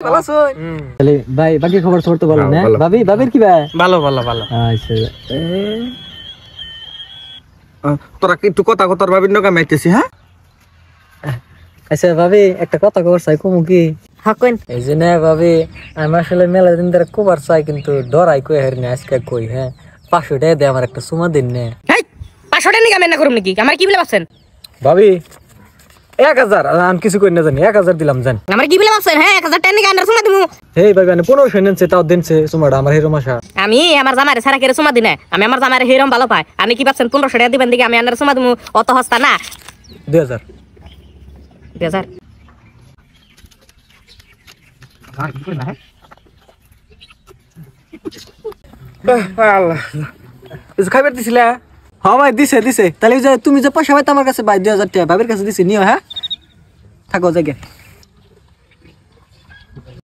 ভালো আছো? তাহলে ভাই বাকি খবর তো বলো না ভাবি ভাবির কি ভাই ভালো ভালো ভালো। আচ্ছা তোরা কি একটু কথা কথা ভাবির নকা মাইতেছি হ্যাঁ? আচ্ছা ভাবি একটা কথা কবার চাই কমু কি এই যে না ভাবি আমি আসলে মেলা দিন ধরে কবার চাই কিন্তু ডরাই কই হারি না আজকে কই হ্যাঁ 500 টাকা দে আমার একটা সুমা দিন নে 500 টাকা নিয়ে না করুম নাকি আমার কি বলে ভাবছেন ভাবি 1000 আমি কিছু কই না জানি 1000 দিলাম জান আমার কি বলে ভাবছেন হ্যাঁ 1000 টাকা নিয়ে আন্ডার সুমা দিমু হেই ভাবি আমি 1500 নেনছে তাও দিনছে সুমাটা আমার হিরো মাসা আমি আমার জামাইরে সারা কেরে সুমা দিনে আমি আমার জামাইরে হিরম ভালো পাই আমি কি ভাবছেন 1500 টাকা দিবেন দিকে আমি আন্ডার সুমা দিমু অত হস্তা না 2000 2000 আল্লাহ কিছু খাইবার দিছিলা? হ্যাঁ ভাই দিছে তাহলে যে তুমি যে পয়সা পাইতে আমার কাছে ভাই 2000 টাকা ভাবির কাছে দিছি নিও হ্যাঁ থাকো জায়গা